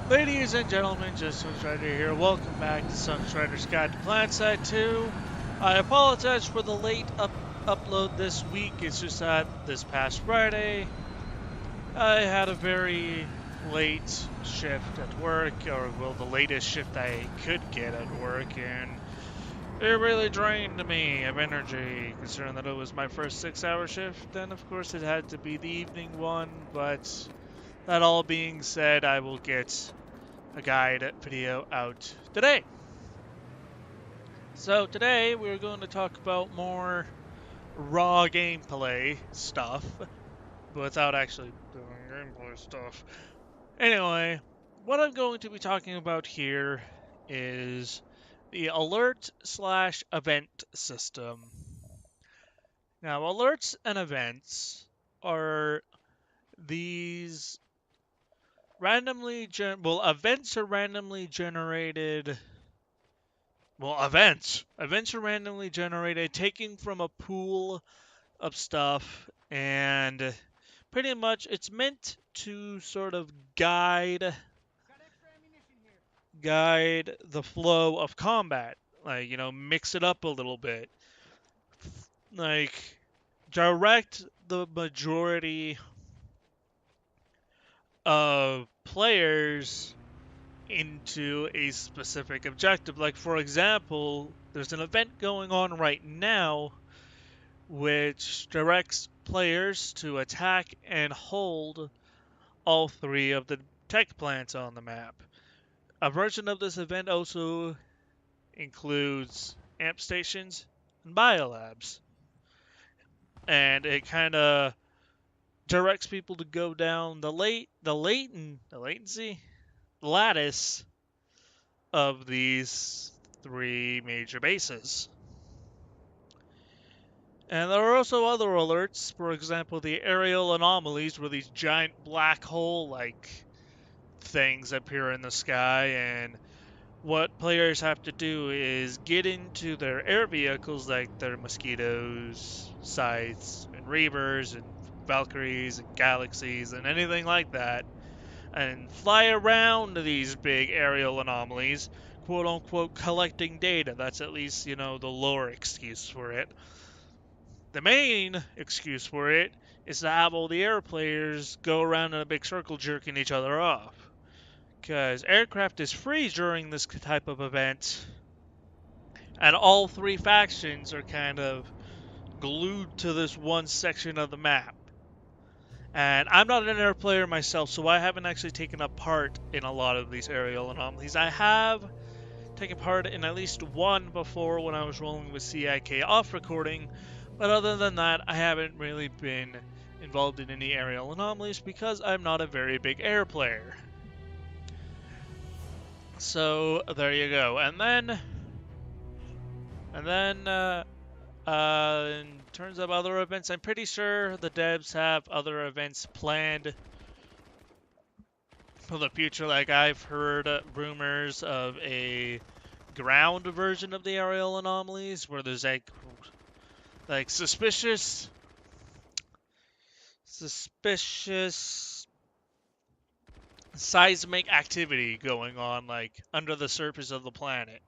Ladies and gentlemen, just Sunstrider here. Welcome back to Sunstrider's Guide to Planetside 2. I apologize for the late upload this week. It's just that this past Friday, I had a very late shift at work, or well, the latest shift I could get at work, and it really drained me of energy, considering that it was my first 6-hour shift. Then, of course, it had to be the evening one, but that all being said, I will get a guide video out today. So today we're going to talk about more raw gameplay stuff without actually doing gameplay stuff. Anyway, what I'm going to be talking about here is the alert slash event system. Now, alerts and events are these events are randomly generated. Well, events. Events are randomly generated, taken from a pool of stuff, and pretty much it's meant to sort of guide the flow of combat. Like, mix it up a little bit. Like, direct the majority of players into a specific objective. Like, for example, there's an event going on right now which directs players to attack and hold all three of the tech plants on the map. A version of this event also includes amp stations and biolabs, and it kind of directs people to go down the latency lattice of these three major bases. And there are also other alerts, for example, the aerial anomalies, where these giant black hole-like things appear in the sky, and what players have to do is get into their air vehicles, like their Mosquitoes, Scythes, and Reavers, and Valkyries, and Galaxies, and anything like that, and fly around these big aerial anomalies, quote-unquote, collecting data. That's at least, the lore excuse for it. The main excuse for it is to have all the air players go around in a big circle jerking each other off. Because aircraft is free during this type of event, and all three factions are kind of glued to this one section of the map. And I'm not an air player myself, so I haven't actually taken a part in a lot of these aerial anomalies. I have taken part in at least one before when I was rolling with CIK off recording, but other than that, I haven't really been involved in any aerial anomalies because I'm not a very big air player. So there you go. And then in terms of other events, I'm pretty sure the devs have other events planned for the future. Like, I've heard rumors of a ground version of the aerial anomalies where there's like suspicious seismic activity going on, like under the surface of the planet,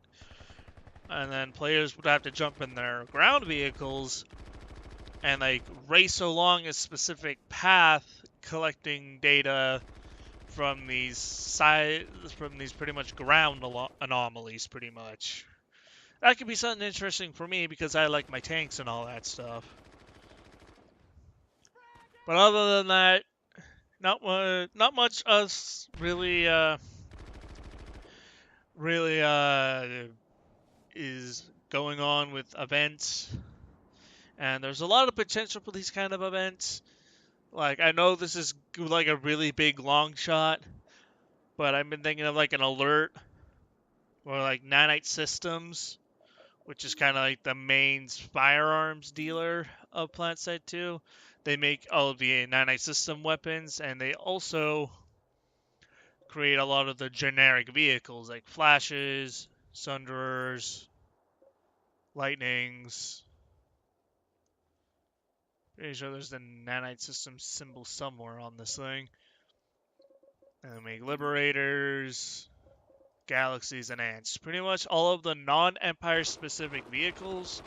and then players would have to jump in their ground vehicles and like race along a specific path, collecting data from these pretty much ground anomalies. Pretty much that could be something interesting for me because I like my tanks and all that stuff. But other than that, not much else really is going on with events, and there's a lot of potential for these kind of events. Like, I know this is like a really big long shot, but I've been thinking of like an alert or like Nanite Systems, which is kind of like the main firearms dealer of Planetside 2. They make all of the Nanite System weapons, and they also create a lot of the generic vehicles like Flashes, Sunderers, Lightnings. Pretty sure there's the Nanite System symbol somewhere on this thing. And they make liberators, galaxies, and ants. Pretty much all of the non-Empire specific vehicles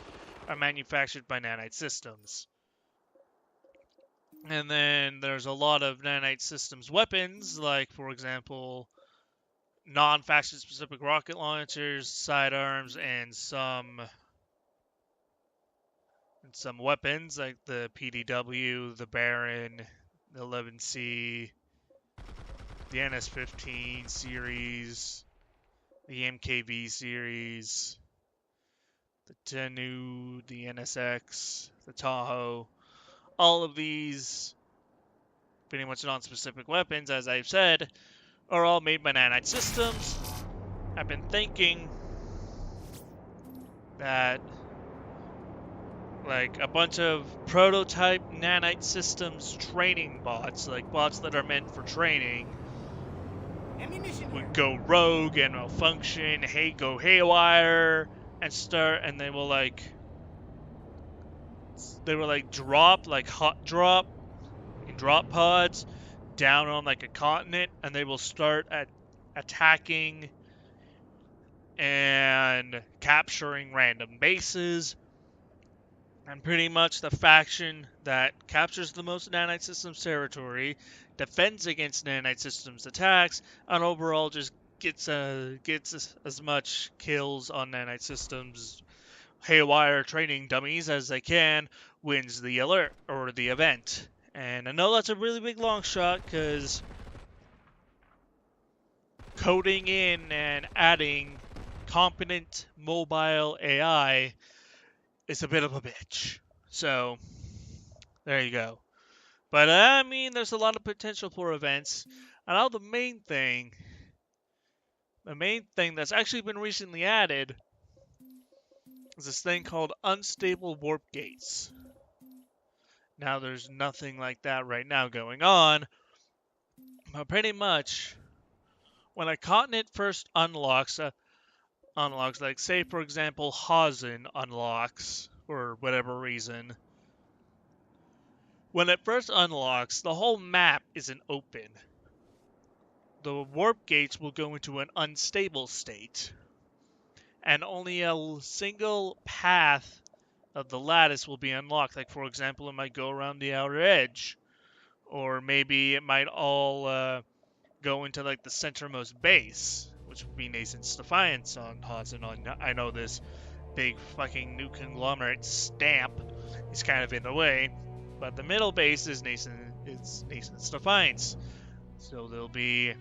are manufactured by Nanite Systems. And then there's a lot of Nanite Systems weapons, like, for example, non-faction specific rocket launchers, sidearms, and some weapons like the PDW, the Baron, the 11C, the NS-15 series, the MKV series, the Tennu, the NSX, the Tahoe. All of these pretty much non-specific weapons, as I've said, are all made by Nanite Systems. I've been thinking that like a bunch of prototype Nanite Systems training bots, like bots that are meant for training, would go rogue and malfunction, go haywire, and they will drop hot drop in drop pods down on like a continent, and they will start attacking and capturing random bases. And pretty much the faction that captures the most Nanite Systems territory, defends against Nanite Systems attacks, and overall just gets as much kills on Nanite Systems haywire training dummies as they can, wins the alert or the event. And I know that's a really big long shot because coding in and adding competent mobile AI is a bit of a bitch. So, there you go. But, I mean, there's a lot of potential for events. And now the main thing that's actually been recently added is this thing called unstable warp gates. Now, there's nothing like that right now going on. But pretty much, when a continent first unlocks, like, say, for example, Hazen unlocks, for whatever reason. When it first unlocks, the whole map isn't open. The warp gates will go into an unstable state, and only a single path of the lattice will be unlocked. Like, for example, it might go around the outer edge, or maybe it might all go into, like, the centermost base, which would be Nason's Defiance on Hazen. I know this big fucking new conglomerate stamp is kind of in the way, but the middle base is Nason's Defiance. So there'll be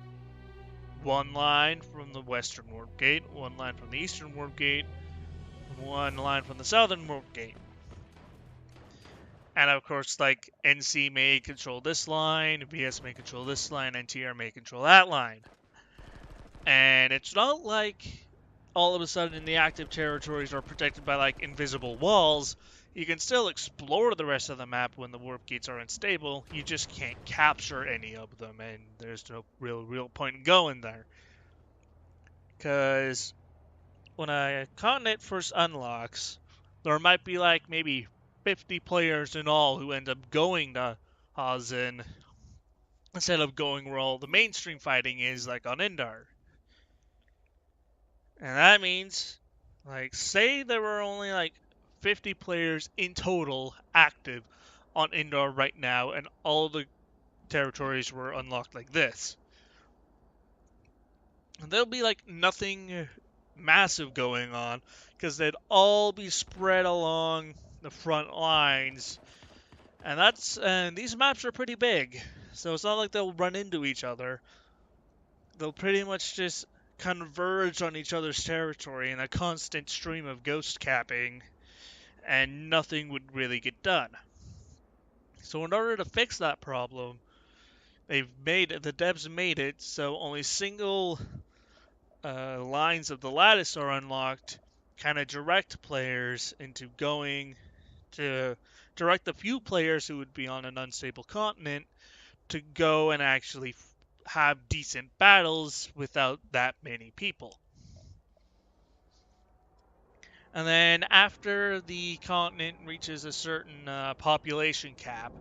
one line from the western warp gate, one line from the eastern warp gate, one line from the southern warp gate. And of course, like, NC may control this line, VS may control this line, NTR may control that line. And it's not like all of a sudden the active territories are protected by, like, invisible walls. You can still explore the rest of the map when the warp gates are unstable. You just can't capture any of them, and there's no real point in going there. Because when a continent first unlocks, there might be, like, maybe 50 players in all who end up going to Hazen instead of going where all the mainstream fighting is, like on Indar. And that means, like, say there were only, like, 50 players in total active on Indar right now, and all the territories were unlocked like this. And there'll be, like, nothing massive going on, because they'd all be spread along the front lines. And these maps are pretty big, so it's not like they'll run into each other. They'll pretty much just converge on each other's territory in a constant stream of ghost capping, and nothing would really get done. So in order to fix that problem, the devs made it so only single lines of the lattice are unlocked, kind of direct players into going to direct the few players who would be on an unstable continent to go and actually have decent battles without that many people. And then after the continent reaches a certain population cap,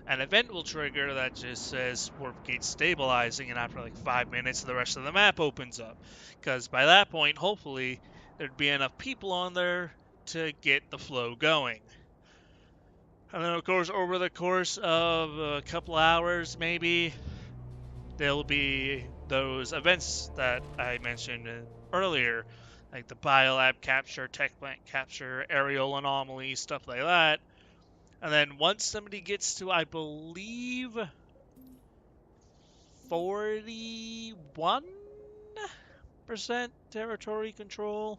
an event will trigger that just says warp gate stabilizing, and after like 5 minutes, the rest of the map opens up. Because by that point, hopefully, there'd be enough people on there to get the flow going. And then, of course, over the course of a couple hours, maybe, there'll be those events that I mentioned earlier, like the biolab capture, tech plant capture, aerial anomalies, stuff like that. And then once somebody gets to, I believe, 41% territory control,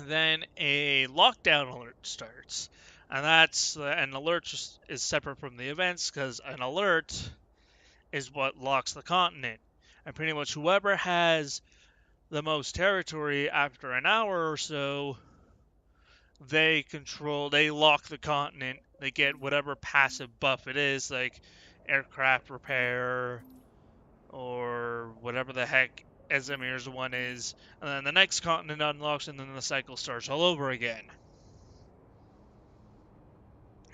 then a lockdown alert starts. And that's an alert is separate from the events, because an alert is what locks the continent. And pretty much whoever has the most territory after an hour or so, they lock the continent. They get whatever passive buff it is, like aircraft repair or whatever the heck Ezemir's one is. And then the next continent unlocks, and then the cycle starts all over again.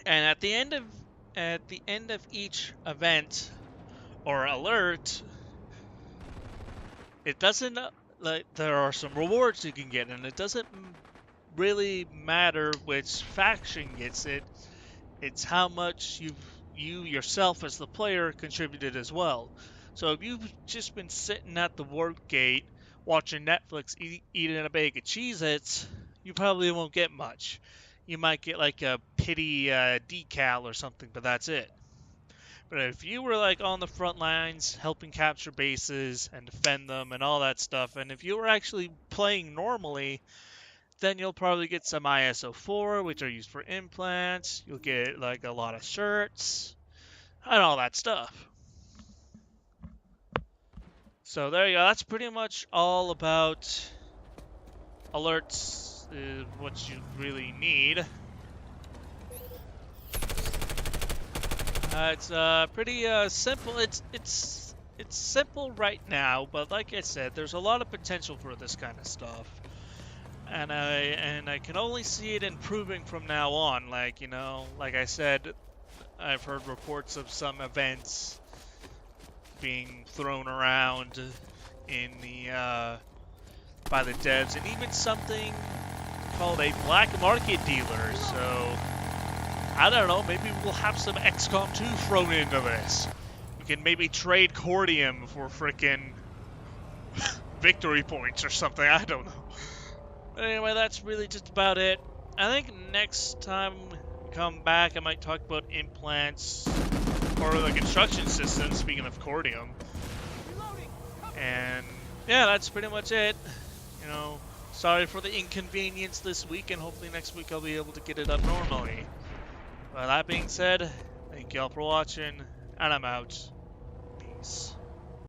And at the end of each event or alert, it doesn't, like, there are some rewards you can get, and it doesn't really matter which faction gets it. It's how much you yourself as the player contributed as well. So if you've just been sitting at the warp gate watching Netflix eating a bag of Cheez-Its, you probably won't get much. You might get like a pity decal or something, but that's it. But if you were like on the front lines helping capture bases and defend them and all that stuff, and if you were actually playing normally, then you'll probably get some ISO4, which are used for implants. You'll get like a lot of shirts and all that stuff. So there you go. That's pretty much all about alerts, what you really need. It's pretty simple. It's simple right now, but like I said, there's a lot of potential for this kind of stuff, and I can only see it improving from now on. Like, you know, like I said, I've heard reports of some events being thrown around in the by the devs, and even something called a black market dealer. So I don't know, maybe we'll have some XCOM 2 thrown into this. We can maybe trade Cordium for frickin' victory points or something, I don't know. But anyway, that's really just about it. I think next time we come back, I might talk about implants or the construction system, speaking of Cordium. And yeah, that's pretty much it. You know, sorry for the inconvenience this week, and hopefully next week I'll be able to get it up normally. But that being said, thank y'all for watching, and I'm out. Peace.